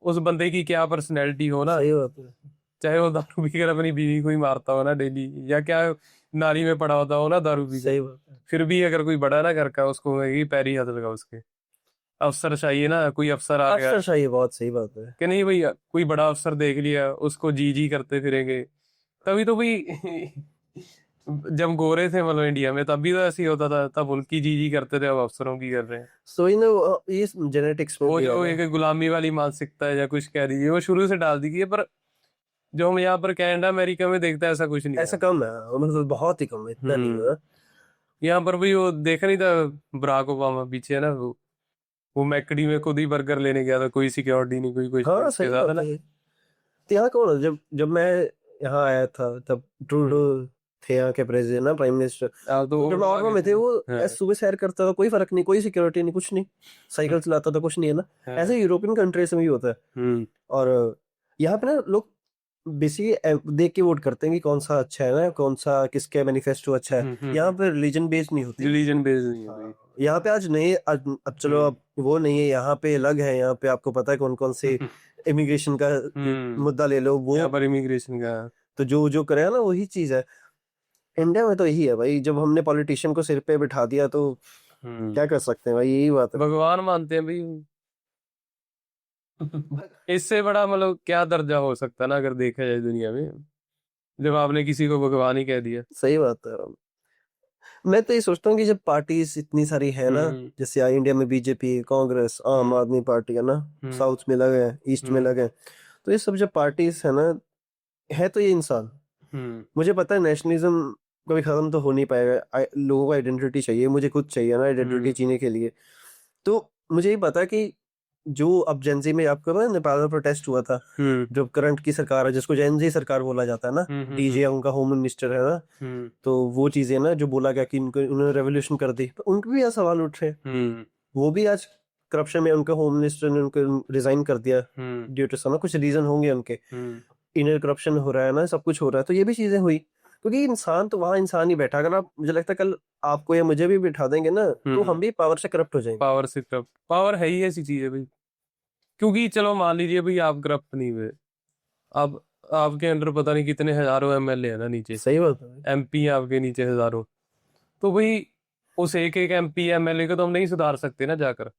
उस बंदे की क्या पर्सनैलिटी हो ना, सही बात है। चाहे वो दारू पीकर अपनी बीवी को ही मारता हो ना डेली, या क्या नाली में पड़ा होता हो ना दारू पीकर, सही बात है। फिर भी अगर कोई बड़ा ना घर का, उसको कहेगी पैर ही हाथ लगा उसके। अफसर चाहिए ना, कोई अफसर आ गया अफसरशाही, बहुत सही बात है। कि नहीं भैया, कोई बड़ा अफसर देख लिया, उसको जी जी करते फिरेंगे। तभी तो भाई जब गोरे थे मतलब इंडिया में, तब भी तो ऐसे ही होता था, तब उनकी जी जी करते थे, अब अफसरों की कर रहे हैं। सो इन ये जेनेटिक्स में वो भी है जो ना। एक गुलामी वाली मानसिकता है या कुछ कह दीजिए, वो शुरू से डाल दी गई है। पर जो हम यहाँ पर कनाडा अमेरिका में देखते हैं, ऐसा कुछ नहीं ऐसा है। कम है, मतलब बहुत ही कम है, इतना नहीं हम्म। है। यहाँ पर भी वो देखा नहीं था, बराक ओबामा पीछे है ना, वो मैकडी में खुद ही बर्गर लेने गया था, कोई सिक्योरिटी नहीं, कोई कुछ नहीं हाँ, उसके सही साथ है बात ना। है। तो यहाँ कौन है? जब जब मैं यहाँ आया था तब ट्रूडो हम्म। थे यहाँ के प्रेसिडेंट ना, प्राइम मिनिस्टर। तो तो वो जब मैं आगे ऑटो में थे थे, ना। वो हाँ। ऐसे सुबह सैर करता था, कोई फर्क नहीं, कोई सिक्योरिटी नहीं, कुछ नहीं, साइकिल चलाता था, कुछ नहीं है ना। हाँ। ऐसे यूरोपियन कंट्रीज में भी होता है। हम्म। और यहाँ पे ना लोग बेसिकली देख के वोट करते हैं कि कौन सा अच्छा है ना, कौन सा किसके मैनिफेस्टो अच्छा है। यहाँ पे रिलीजन बेस्ड नहीं होती। रिलीजन बेस्ड नहीं है भाई। हाँ, यहाँ पे आज नहीं, आज अब चलो, अब वो नहीं है, यहाँ पे अलग है। यहाँ पे आपको पता है कौन कौन से इमिग्रेशन का मुद्दा ले लो, वो यहाँ पर इमिग्रेशन का। तो जो जो करेगा ना वही चीज है। इंडिया में तो यही है भाई, जब हमने पॉलिटिशियन को सिर पे बिठा दिया तो हम्म। क्या कर सकते हैं भाई, यही बात है। भगवान मानते हैं भाई। इससे बड़ा मतलब क्या दर्जा हो सकता है ना, अगर देखा जाए दुनिया में, जब आपने किसी को भगवान ही कह दिया। सही बात है। मैं तो ये सोचता हूँ कि जब पार्टीज इतनी सारी है ना, हम्म। जैसे यहाँ इंडिया में बीजेपी, कांग्रेस, आम आदमी पार्टी है ना, साउथ में लगे हैं, ईस्ट में लगे हैं, तो ये सब जब पार्टीज है ना, है तो ये इंसान। हम्म। मुझे पता है नेशनलिज्म कभी खत्म तो हो नहीं पाएगा, लोगों को आइडेंटिटी चाहिए, मुझे खुद चाहिए ना आइडेंटिटी जीने के लिए। तो मुझे ये पता है कि जो अब जेनजी में आपको पता है नेपाल में प्रोटेस्ट हुआ था, जो करंट की सरकार है जिसको जेनजी सरकार बोला जाता है ना, डीजे उनका होम मिनिस्टर है ना, तो वो चीजें ना जो बोला गया कि उनको उन्होंने रेवोल्यूशन कर दी, तो उनके भी यहाँ सवाल उठ रहे हैं। वो भी आज करप्शन में, उनका होम मिनिस्टर ने उनको रिजाइन कर दिया ड्यू टू सम, कुछ रीजन होंगे उनके, इनर करप्शन हो रहा है ना, सब कुछ हो रहा है, तो ये भी चीजें हुई क्योंकि इंसान तो वहां इंसान ही बैठा। अगर आप, मुझे लगता है कल आपको या मुझे भी बिठा देंगे ना, तो हम भी पावर से करप्ट हो जाएंगे। पावर से करप्ट, पावर है ही ऐसी चीज है भाई। क्योंकि चलो मान लीजिए भाई आप करप्ट नहीं हुए, अब आपके अंडर पता नहीं कितने हजारों एमएलए है ना नीचे, सही बात है। एमपी आपके नीचे हजारों। तो भाई उस एक एक एमपी एमएलए को तो हम नहीं सुधार सकते ना जाकर।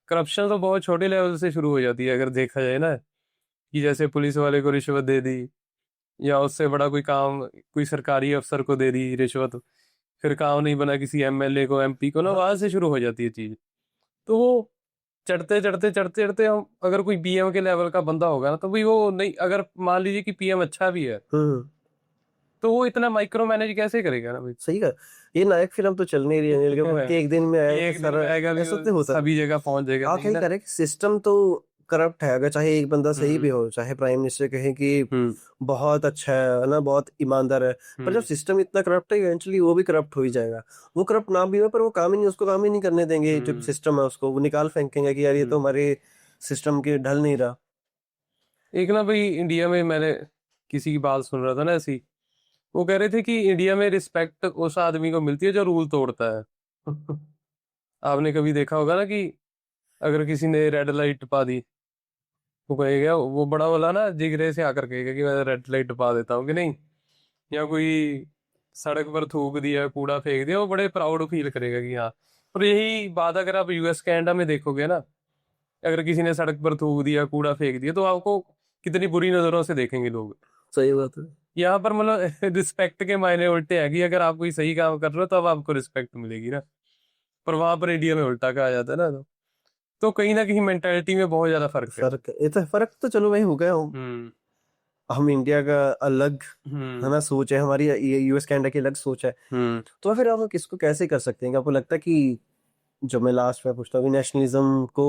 करप्शन तो बहुत छोटे लेवल से शुरू हो जाती है, अगर देखा जाए ना, कि जैसे पुलिस वाले को रिश्वत दे दी, या उससे बड़ा कोई काम कोई सरकारी अफसर को दे दी रिश्वत, फिर काम नहीं बना किसी एमएलए को, एमपी को ना, वहां से शुरू हो जाती है चीज। तो वो चढ़ते चढ़ते हम, अगर कोई पीएम के लेवल का बंदा होगा ना, तो भाई वो नहीं, अगर मान लीजिए कि पीएम अच्छा भी है, तो वो इतना माइक्रो मैनेज कैसे करेगा ना भाई। सही कहा। ये नायक फिल्म तो चल नहीं रही है लेकिन कि एक दिन में आएगा एक दिन सारा, में आएगा भी, ऐसा तो होता है। सभी जगह पहुंच जाएगा, आप नहीं यही ना। करें कि सिस्टम तो करप्ट है, अगर चाहे एक बंदा सही भी हो, चाहे प्राइम मिनिस्टर कहे कि बहुत अच्छा है ना, बहुत ईमानदार है, पर जब सिस्टम इतना करप्ट है, इवेंचुअली वो भी करप्ट हो ही जाएगा। वो करप्ट ना भी हो, पर वो काम ही नहीं, उसको काम ही नहीं करने देंगे, जो सिस्टम है उसको वो निकाल फेंकेंगे कि यार ये तो हमारे सिस्टम के ढल नहीं रहा। एक ना भाई इंडिया में मैंने किसी की बात सुन रहा था ना ऐसी, वो कह रहे थे कि इंडिया में रिस्पेक्ट उस आदमी को मिलती है जो रूल तोड़ता है। आपने कभी देखा होगा ना कि अगर किसी ने रेड लाइट पा दी, वो कहेगा, वो बड़ा वाला ना जिगरे से आकर कहेगा कि मैं रेड लाइट दबा देता हूँ कि नहीं, या कोई सड़क पर थूक दिया, कूड़ा फेंक दिया, वो बड़े प्राउड फील करेगा कि हाँ। और यही बात अगर आप यूएस कनाडा में देखोगे ना, अगर किसी ने सड़क पर थूक दिया, कूड़ा फेंक दिया, तो आपको कितनी बुरी नजरों से देखेंगे लोग। सही बात है। यहाँ पर मतलब रिस्पेक्ट के मायने उल्टे हैं कि अगर आप कोई सही काम कर रहे हो तब आपको रिस्पेक्ट मिलेगी ना, पर वहां पर इंडिया में उल्टा कहा जाता है ना। तो कहीं ना कहीं मेंटालिटी में बहुत ज्यादा फर्क है। फर्क तो चलो भाई हो गया। हम्म। हम इंडिया का अलग है हम्म। ना सोच है, हमारी यूएस कनाडा की अलग सोच है। हम्म। तो फिर हम किसको कैसे कर सकते हैं? क्या आपको लगता है कि जो मैं लास्ट में पूछता हूँ, नेशनलिज्म को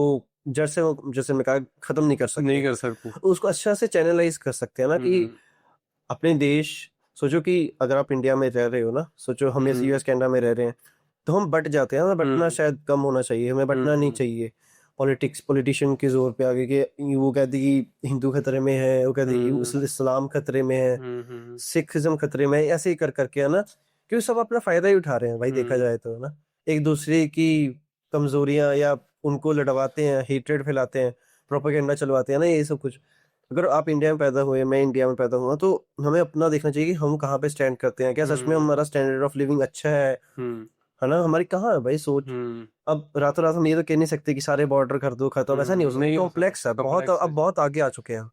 जड़ से जैसे मैं कहा खत्म नहीं कर नहीं सकते, कर सकते। उसको अच्छा से चैनलाइज कर सकते हैं ना कि हम्म। अपने देश, सोचो कि अगर आप इंडिया में रह रहे हो ना, सोचो हम इस हम्म। यूएस कनाडा में रह रहे हैं, तो हम बट जाते हैं। हमें बटना हम्म। शायद कम होना चाहिए, हमें बटना नहीं हम्म। चाहिए। पॉलिटिशियन के जोर पे आगे कि वो कहती कि हिंदू खतरे में है, वो कहती हम्म। कि इस्लाम खतरे में है, हम्म। सिखिज्म खतरे में है, ऐसे ही कर करके है ना, क्योंकि सब अपना फायदा ही उठा रहे हैं भाई, देखा हम्म। जाए तो है ना। एक दूसरे की कमजोरियां या उनको लड़वाते हैं, हेट्रेड फैलाते हैं, प्रोपेगेंडा चलवाते हैं ना, ये सब कुछ। अगर आप इंडिया में पैदा हुए, मैं इंडिया में पैदा हुआ, तो हमें अपना देखना चाहिए कि हम कहाँ पे स्टैंड करते हैं, क्या सच में हम्म। हमारा स्टैंडर्ड ऑफ लिविंग अच्छा हम्म। है ना, हमारी कहाँ है भाई सोच। हम्म। अब रातों रात हम ये तो कह नहीं सकते कि सारे बॉर्डर कर दो खत्म, ऐसा नहीं हो सकता, नहीं हो सकता, कॉम्प्लेक्स है बहुत, कॉम्प्लेक्स अब है। बहुत आगे आ चुके हैं।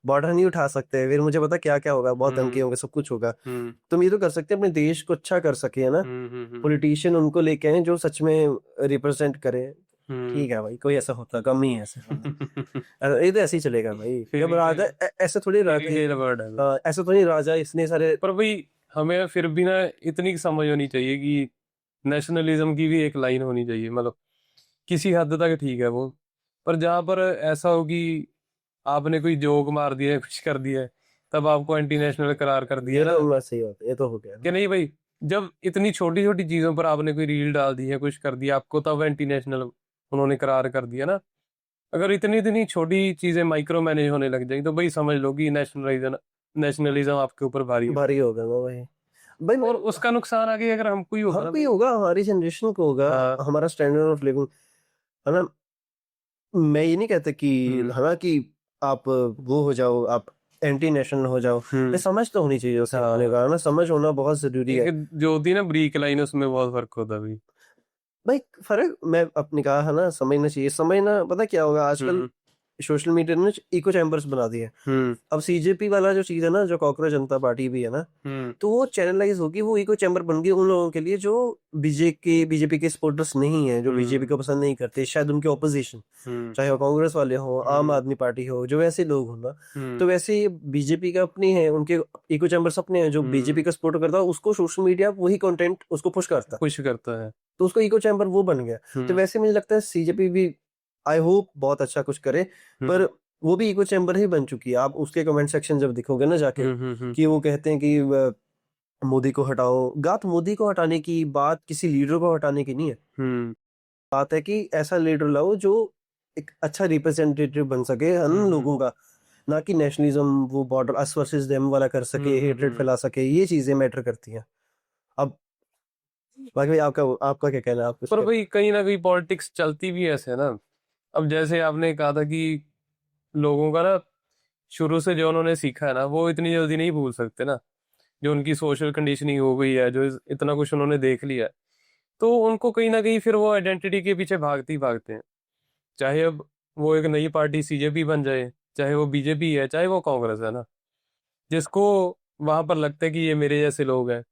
बॉर्डर नहीं उठा सकते, फिर मुझे पता क्या क्या होगा, बहुत धमकी हम्म। होंगे, सब कुछ होगा। हम्म। तुम ये तो कर सकते हैं अपने देश को अच्छा कर सके, है ना। हम्म। पॉलिटिशियन उनको लेके आए जो सच में रिप्रेजेंट करे। हम्म। ठीक है भाई, कोई ऐसा होता कम ही है ऐसे, हाँ। ये तो ऐसे ही चलेगा भाई, जब फेरी राजा टेल, ऐसे थोड़ी फेरी राजा, टेल वर्ड है। ऐसे तो नहीं राजा इसने सारे। पर भाई हमें फिर भी ना इतनी समझ होनी चाहिए कि नेशनलिज्म की भी एक लाइन होनी चाहिए, मतलब किसी हद तक ठीक है वो, पर जहां पर ऐसा हो कि आपने कोई जोक मार दिया है, कुछ कर दिया है, तब आपको एंटी नेशनल करार कर दिया ये है तो ना। मैं सही बात है, ये तो हो गया कि ना। नहीं भाई, जब इतनी छोटी छोटी चीजों पर आपने कोई रील डाल दी है, कुछ कर दिया आपको, तब एंटी नेशनल उन्होंने करार कर दिया ना। अगर इतनी इतनी छोटी चीजें माइक्रो मैनेज होने लग जाएगी तो भाई समझ लो कि नेशनलिज्म नेशनलिज्म आपके ऊपर भारी हो। भारी हो गया ना भाई। भाई और मैं, उसका नुकसान आगे अगर हमको ही होगा हर ना कोई भाई। होगा, हमारी जनरेशन को होगा, हाँ। हमारा स्टैंडर्ड ऑफ लिविंग, है ना। मैं ये नहीं कहता कि, हम्म। है ना, कि आप वो हो जाओ, आप एंटी नेशनल हो जाओ। मैं हम्म। समझ तो होनी चाहिए उसे, आपने हाँ। कहा ना, समझ होना बहुत जरूरी एक है। जो होती है ना ब्रीक लाइन, उसमें बहुत फर्क होता है भाई। भाई फर्क, मैं अपने कहा है ना, समझना चाहिए, समझना, पता क्या होगा आजकल, हम्म। सोशल मीडिया ने इको चैम्बर्स बना दिए हैं। हम्म। अब सीजेपी वाला जो चीज है ना, जो कॉकरोच जनता पार्टी भी है ना, हम्म। तो वो चैनलाइज होगी, वो इको चैम्बर बन गई उन लोगों के लिए जो बीजेपी के सपोर्टर्स नहीं है, जो बीजेपी हम्म। को पसंद नहीं करते, शायद उनके ऑपोजिशन, हम्म। चाहे वो कांग्रेस वाले हो, आम हम्म। आदमी पार्टी हो, जो वैसे लोग हो ना। हम्म। तो वैसे ही बीजेपी का अपनी है, उनके इको चैम्बर्स अपने हैं, जो हम्म। बीजेपी का सपोर्ट करता है उसको सोशल मीडिया वही कंटेंट उसको पुश करता है, पुश करता है। तो उसको इको चैम्बर वो बन गया। तो हम्म। वैसे मुझे लगता है सीजेपी भी, आई होप बहुत अच्छा कुछ करे, पर हम्म। वो भी इको चैम्बर ही बन चुकी है। आप उसके कमेंट सेक्शन जब देखोगे ना जाके, हम्म। कि वो कहते हैं कि मोदी को हटाओ, बात मोदी को हटाने की, बात किसी लीडर को हटाने की नहीं है। हम्म। बात है कि ऐसा लीडर लाओ जो एक अच्छा रिप्रेजेंटेटिव बन सके हम हम्म। लोगों का, ना कि नेशनलिज्म, वो बॉर्डर अस वर्सेस देम वाला कर सके, हेट्रेड हम्म। फैला सके, ये चीजें मैटर करती हैं। अब बाकी भाई आपका आपका क्या कहना है आप इस पर पे? भाई कहीं ना कहीं पॉलिटिक्स चलती भी ऐसे है ना। अब जैसे आपने कहा था कि लोगों का ना शुरू से जो उन्होंने सीखा है ना, वो इतनी जल्दी नहीं भूल सकते ना। जो उनकी सोशल कंडीशनिंग हो गई है, जो इतना कुछ उन्होंने देख लिया है, तो उनको कहीं ना कहीं फिर वो आइडेंटिटी के पीछे भागते ही भागते हैं। चाहे अब वो एक नई पार्टी सीजेपी बन जाए, चाहे वो बीजेपी है, चाहे वो कांग्रेस है ना, जिसको वहां पर लगता है कि ये मेरे जैसे लोग हैं,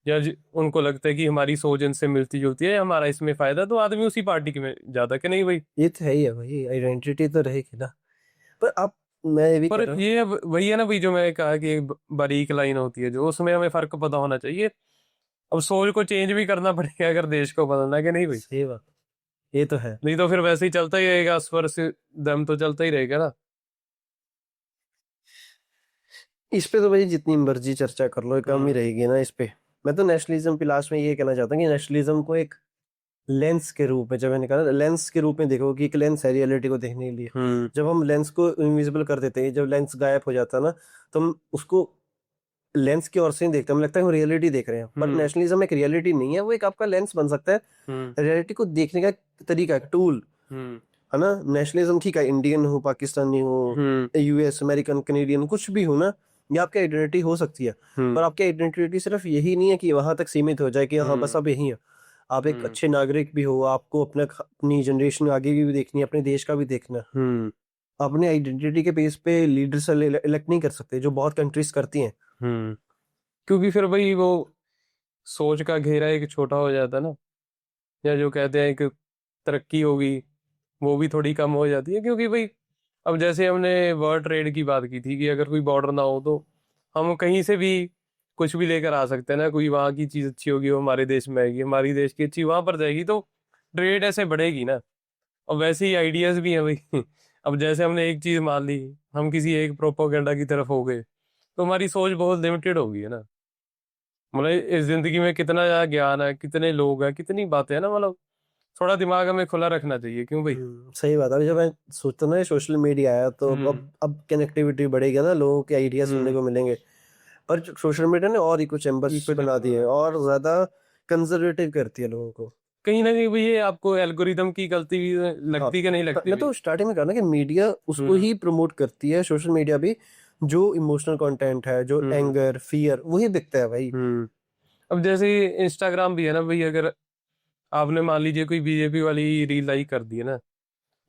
या उनको लगता है कि हमारी सोच इनसे मिलती जुलती है, हमारा इसमें फायदा, तो आदमी उसी पार्टी के में जाता है कि नहीं भाई। ये तो है ही है भाई, आइडेंटिटी तो रहेगी ना। पर आप, मैं ये भी कह पर रहा हूँ। ये वही है ना भाई, जो मैं कहा कि एक बारीक लाइन होती है जो, उसमें हमें फर्क पता होना चाहिए। अब सोच को चेंज भी करना पड़ेगा अगर देश को बदलना है कि नहीं भाई। सही बात, ये तो है। नहीं तो फिर वैसे ही चलता ही रहेगा, स्वर से दम तो चलता ही रहेगा ना। इस पे तो भाई जितनी मर्जी चर्चा कर लो कम ही हम्म। रहेगी ना इस पे। मैं तो नेशनलिज्म पे लास्ट में ये कहना चाहता हूँ कि नेशनलिज्म को एक लेंस के रूप में, जब मैंने कहा लेंस के रूप में देखो, कि एक लेंस है रियलिटी को देखने के लिए। हम्म। जब हम लेंस को इनविजिबल कर देते हैं, जब लेंस गायब हो जाता है ना, तो हम उसको लेंस की ओर से नहीं देखते, हमें लगता है हम रियलिटी देख रहे हैं। पर हम्म। नेशनलिज्म एक रियलिटी नहीं है, वो एक आपका लेंस बन सकता है, हम्म। रियलिटी को देखने का एक तरीका, एक टूल। हम्म। है ना, नेशनलिज्म ठीक है, इंडियन हो, पाकिस्तानी हो, यूएस, अमेरिकन, कनेडियन, कुछ भी हो ना, ये आपकी आइडेंटिटी हो सकती है, पर आपकी आइडेंटिटी सिर्फ यही नहीं है कि वहां तक सीमित हो जाए कि हाँ बस अब यही है। आप एक अच्छे नागरिक भी हो, आपको अपनी जनरेशन आगे की भी देखनी है, अपने देश का भी देखना है। अपने आइडेंटिटी के बेस पे लीडर से इलेक्ट नहीं कर सकते, जो बहुत कंट्रीज करती हैं। क्योंकि फिर भाई वो सोच का घेरा एक छोटा हो जाता है ना, या जो कहते हैं एक तरक्की होगी वो भी थोड़ी कम हो जाती है। क्योंकि भाई अब जैसे हमने वर्ल्ड ट्रेड की बात की थी कि अगर कोई बॉर्डर ना हो तो हम कहीं से भी कुछ भी लेकर आ सकते हैं ना, कोई वहाँ की चीज अच्छी होगी वो हमारे देश में आएगी, हमारी देश की अच्छी वहां पर जाएगी, तो ट्रेड ऐसे बढ़ेगी ना। और वैसे ही आइडियाज भी हैं भाई अब जैसे हमने एक चीज मान ली, हम किसी एक प्रोपोगेंडा की तरफ हो गए, तो हमारी सोच बहुत लिमिटेड होगी है ना। मतलब इस जिंदगी में कितना ज्यादा ज्ञान है, कितने लोग हैं, कितनी बातें हैं ना, मतलब थोड़ा दिमाग हमें खुला रखना चाहिए, क्यों भाई। सही बात है। अभी जब मैं सोचता हूँ ना सोशल मीडिया आया तो अब कनेक्टिविटी बढ़ेगी ना, लोगों के आइडिया सुनने को मिलेंगे। पर सोशल मीडिया ने और ही कुछ एम्बस बना दिए हैं, और ज्यादा कंजर्वेटिव करती है लोगों को। कहीं ना कहीं भाई ये आपको एल्गोरिदम की गलती भी लगती कि नहीं लगती मैं तो स्टार्टिंग में कहा ना कि मीडिया उसको ही प्रमोट करती है, सोशल मीडिया भी, जो इमोशनल कंटेंट है, जो एंगर, फियर, वही दिखता है भाई। अब जैसे इंस्टाग्राम भी है ना भाई, अगर आपने मान लीजिए कोई बीजेपी वाली रील लाइक कर दी है ना,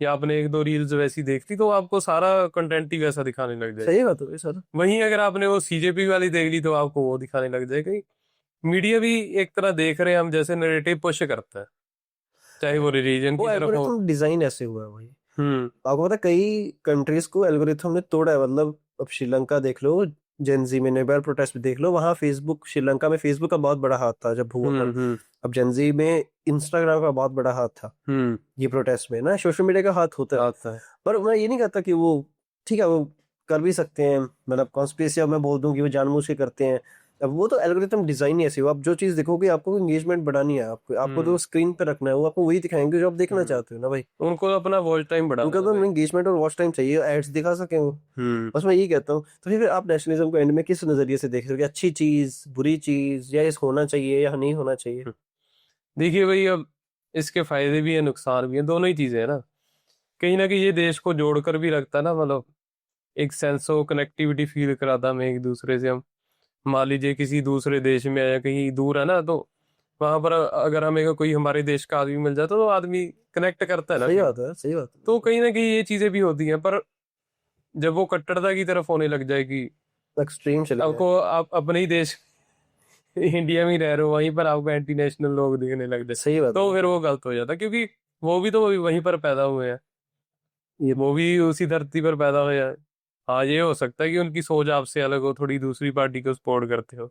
या आपने एक दो रील्स वैसी देख ली, तो आपको सारा कंटेंट ही वैसा दिखाने लग जाएगा। सही बात है सर। वहीं अगर आपने वो सीजेपी वाली देख ली तो आपको वो दिखाने लग जाएगा। मीडिया भी एक तरह देख रहे हैं हम, जैसे नैरेटिव पुश करता है, चाहे वो रिलीजन वो की तरफ हो। एल्गोरिथम डिजाइन ऐसे हुआ है भाई। आपको पता है कई कंट्रीज को एल्गोरिथम ने तोड़ा है, मतलब अब श्रीलंका देख लो, जेनजी में नेपाल प्रोटेस्ट भी देख लो, वहां फेसबुक, श्रीलंका में फेसबुक का बहुत बड़ा हाथ था जब हुआ था। अब जेनजी में इंस्टाग्राम का बहुत बड़ा हाथ था ये प्रोटेस्ट में ना, सोशल मीडिया का हाथ होता है। पर मैं ये नहीं कहता कि वो ठीक है, वो कर भी सकते हैं, मतलब कॉन्स्पिरेसी अब मैं बोल दूं कि वो जानबूझ के करते हैं, अब वो तो एल्गोरिथम डिजाइन ही ऐसी हो, आप जो चीज देखोगे आपको एंगेजमेंट बढ़ानी है, आपको तो स्क्रीन पे रखना है, वो आपको वही दिखाएंगे जो आप देखना चाहते हो ना भाई। उनको तो अपना वॉच टाइम बढ़ाना उनका है तो भाई। एंगेजमेंट और वॉच टाइम चाहिए, एड्स दिखा सके वो। बस मैं यही कहता हूँ। तो फिर आप नेशनलिज्म को एंड में किस नजरिए से देख रहे हो, अच्छी चीज, बुरी चीज, या इस होना चाहिए या नहीं होना चाहिए? देखिए भाई, अब इसके फायदे भी है नुकसान भी है, दोनों ही चीजें है ना कहीं ये देश को जोड़कर भी रखता है ना, मतलब एक सेंस ऑफ कनेक्टिविटी फील कराता हमें एक दूसरे से। हम मान लीजिए किसी दूसरे देश में या कहीं दूर है ना, तो वहां पर अगर हमें कोई हमारे देश का आदमी मिल जाता तो आदमी कनेक्ट करता है ना सही फिर। बात है, सही बात तो कहीं ना कहीं ये चीजें भी होती हैं, पर जब वो कट्टरता की तरफ होने लग जाएगी, है, एक्सट्रीम चले गए। आपको आप अपने ही देश इंडिया में ही रह रहे हो, वहीं पर आपको एंटी नेशनल लोग दिखने लग जाए, सही बात तो है। फिर वो गलत हो जाता है। क्योंकि वो भी तो वहीं पर पैदा हुए हैं, ये वो भी उसी धरती पर पैदा हुए हैं। हाँ, ये हो सकता है कि उनकी सोच आपसे अलग हो, थोड़ी दूसरी पार्टी को सपोर्ट करते हो,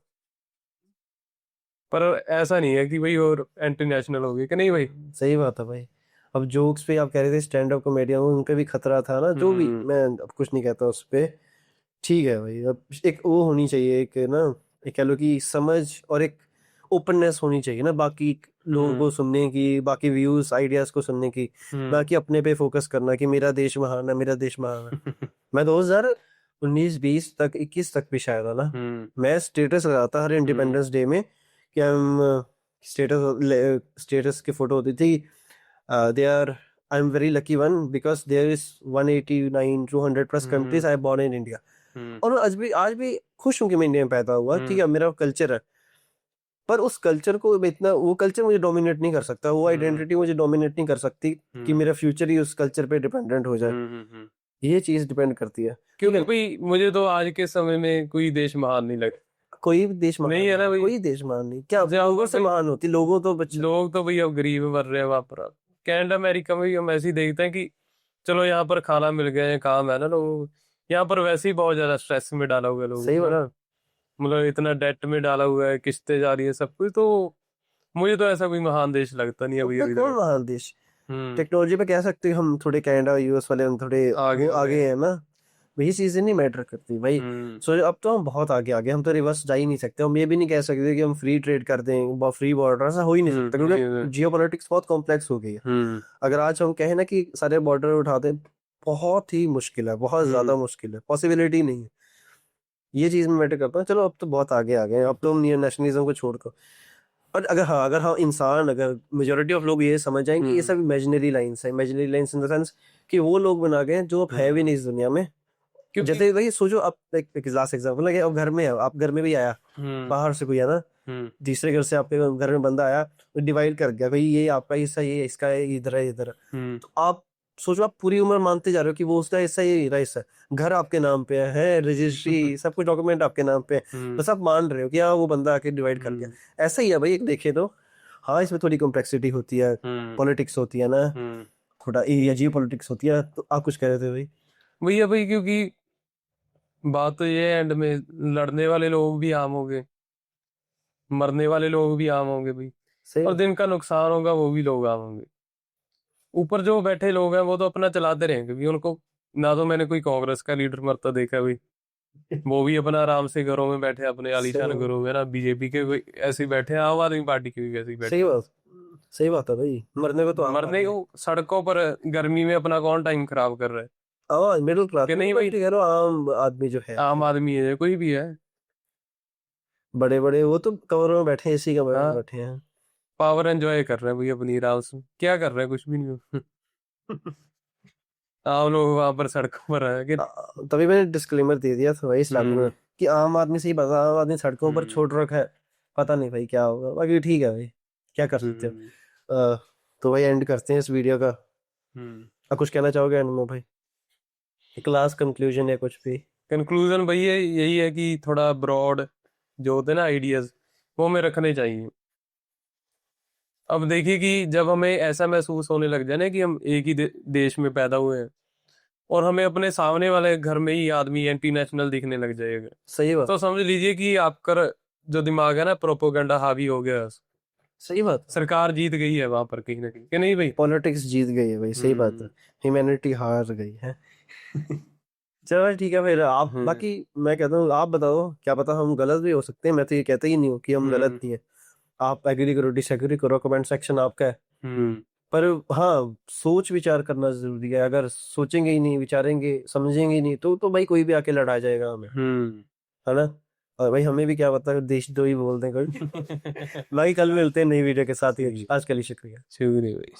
पर ऐसा नहीं है कि भाई और एंटी नेशनल हो गए कि नहीं भाई। सही बात है भाई। अब जोक्स पे आप कह रहे थे स्टैंड अप कॉमेडियन, उनका भी खतरा था ना, जो भी, मैं अब कुछ नहीं कहता उस पे। ठीक है भाई, अब एक वो होनी चाहिए, एक ना, एक कह लो कि समझ और एक ओपननेस होनी चाहिए ना, बाकी लोगों को सुनने की, बाकी व्यूज आइडियाज को सुनने की, बाकी अपने पे फोकस करना कि मेरा देश महान है, मेरा देश महान है। मैं 2019-20 तक, 21 तक भी शायद है ना, मैं स्टेटस लगाता हर इंडिपेंडेंस डे में कि हम स्टेटस की फोटो होती थी, they are, I am very lucky one because there is 189 200 plus countries, I born in India. और मैं आज भी खुश हूँ कि मैं इंडिया में पैदा हुआ, ठीक है, मेरा कल्चर है। पर उस कल्चर को मैं इतना, वो कल्चर मुझे डोमिनेट नहीं कर सकता, वो आइडेंटिटी मुझे डोमिनेट नहीं कर सकती कि मेरा फ्यूचर ही उस कल्चर पे डिपेंडेंट हो जाए। ये चीज डिपेंड करती है, ठीक क्योंकि है। भाई मुझे तो आज के समय में कोई देश महान नहीं लगता। कोई भी देश महान नहीं है ना नहीं, भाई। कोई देश महान नहीं, क्या जाओ लोगों से भाई, महान होती, लोगों तो बच्चे। लोग तो भाई अब गरीब मर रहे हैं वहां पर। कनाडा अमेरिका में भी हम ऐसे ही देखते हैं कि चलो यहाँ पर खाना मिल गया है, काम है ना, लोग यहाँ पर वैसे ही बहुत ज्यादा स्ट्रेस में डाला हुआ है लोगों सही को बात। ना। मतलब इतना डेट में डाला हुआ है, किस्तें जा रही है, सब कुछ। तो मुझे तो ऐसा कोई महान देश लगता नहीं अभी उतना अभी कौन तक। महान देश? हम्म टेक्नोलॉजी पे कह सकते हैं हम थोड़े, कनाडा यूएस वाले हम थोड़े आगे हो गए। आगे हैं ना, वही चीजें नहीं मैटर करती भाई। हम्म सो अब तो हम बहुत आगे आगे, हम तो रिवर्स जा ही नहीं सकते, हम ये भी नहीं कह सकते कि हम फ्री ट्रेड कर दें, फ्री बॉर्डर, ऐसा हो ही नहीं सकता, क्योंकि जियोपॉलिटिक्स बहुत कॉम्प्लेक्स हो गई है। हम्म अगर आज हम कहें ना कि सारे बॉर्डर उठा दें, बहुत ही मुश्किल है, बहुत ज्यादा मुश्किल है, पॉसिबिलिटी नहीं है। ये चीज में मैटर करता है। चलो अब तो बहुत आगे आ गए हैं, अब तो हम नेशनलिज्म को छोड़ दो। और अगर हाँ इंसान, अगर मेजोरिटी ऑफ लोग ये समझ जाएं कि ये सब इमेजिनरी लाइंस है, imaginary lines in the sense कि वो लोग बना गए हैं जो अब है भी नहीं इस दुनिया में। क्योंकि जैसे वही सोचो, आप एक लास्ट एग्जांपल है कि अब घर में है, आप घर में भी आया, बाहर से कोई है ना, तीसरे घर से आपके घर में बंदा आया, डिवाइड कर गया भाई ये आपका हिस्सा, ये इसका है, इधर है, इधर है। तो आप सोचो, आप पूरी उम्र मानते जा रहे हो कि वो उसका हिस्सा, ये मेरा हिस्सा है, घर आपके नाम पे है, रजिस्ट्री सब कुछ डॉक्यूमेंट आपके नाम पे है, बस आप मान रहे हो कि हाँ वो बंदा आके डिवाइड कर गया। ऐसा ही है भाई, एक देखे तो हाँ इसमें थोड़ी कॉम्प्लेक्सिटी होती है, पॉलिटिक्स होती है ना, थोड़ा एरिया जियो पॉलिटिक्स होती है। तो आप कुछ कह रहे थे भाई? भैया भाई, क्योंकि बात तो ये एंड में लड़ने वाले लोग भी आम हो गए, मरने वाले लोग भी आम होंगे भाई, सही और जिनका नुकसान होगा वो भी लोग आम होंगे। ऊपर जो बैठे लोग हैं वो तो अपना चलाते रहेंगे, क्योंकि उनको ना तो मैंने कोई कांग्रेस का लीडर मरता देखा है भाई, वो भी अपना आराम से घरों में बैठे, अपने सही आलीशान घरों में ना, बीजेपी के कोई ऐसे ही बैठे हैं, आम आदमी पार्टी के भी ऐसे ही सही बैठे हैं। बात सही बात है भाई, मरने को तो आम मरने आदमी। को सड़कों पर गर्मी में अपना कौन टाइम खराब कर रहा है? हाँ मिडिल क्लास, कि नहीं मैं भाई, कह रहा हूँ आम आदमी जो है, आम आदमी है कोई भी है, बड़े बड़े वो तो कमरों में बैठे हैं, एसी कमरे में हाँ, बैठे हैं। पावर एंजॉय कर रहे हैं भाई अपनी आराम से, क्या कर रहे हैं, कुछ भी नहीं। आप लोग वहां पर सड़कों पर है कि तभी मैंने डिस्क्लेमर दे दिया था भाई स्टार्टिंग में हम्म कि आम आदमी से ही पता, आम आदमी सड़कों पर हम्म छोड़ रखा है, पता नहीं भाई क्या होगा, बाकी ठीक है भाई, क्या कर सकते हो। हम्म तो भाई एंड करते हैं इस वीडियो का। हम्म आप कुछ कहना चाहोगे एंड में भाई, एक लास्ट कंक्लूजन या कुछ भी? कंक्लूजन भाई यही है कि थोड़ा ब्रॉड जो होते हैं ना आइडियाज, वो हमें रखने चाहिए। अब देखिए कि जब हमें ऐसा महसूस होने लग जाए ना कि हम एक ही देश में पैदा हुए हैं, और हमें अपने सामने वाले घर में ही आदमी एंटी नेशनल दिखने लग जाएगा, सही बात, तो समझ लीजिए कि आपका जो दिमाग है ना, प्रोपोगंडा हावी हो गया है। सही बात। सरकार जीत गई है वहां पर कहीं ना कहीं, कि नहीं भाई? पॉलिटिक्स जीत गई है भाई, सही बात है, हम्म ह्यूमैनिटी हार गई है। चलो भाई ठीक है फिर, आप हम्म बाकी मैं कहता हूँ आप बताओ, क्या पता हम गलत भी हो सकते हैं, मैं तो ये कहता ही नहीं हूँ कि हम गलत हम्म नहीं है। आप एग्री करो डिसएग्री करो, कमेंट सेक्शन आपका है। हम्म पर हाँ सोच विचार करना जरूरी है, अगर सोचेंगे ही नहीं, विचारेंगे समझेंगे ही नहीं, तो भाई कोई भी आके लड़ा जाएगा हमें, हम्म है ना। और भाई हमें भी क्या पता देश दो ही बोल दें कोई। भाई कल मिलते हैं नई वीडियो के साथ ही, सही, आज के लिए शुक्रिया। शुक्रिया भाई।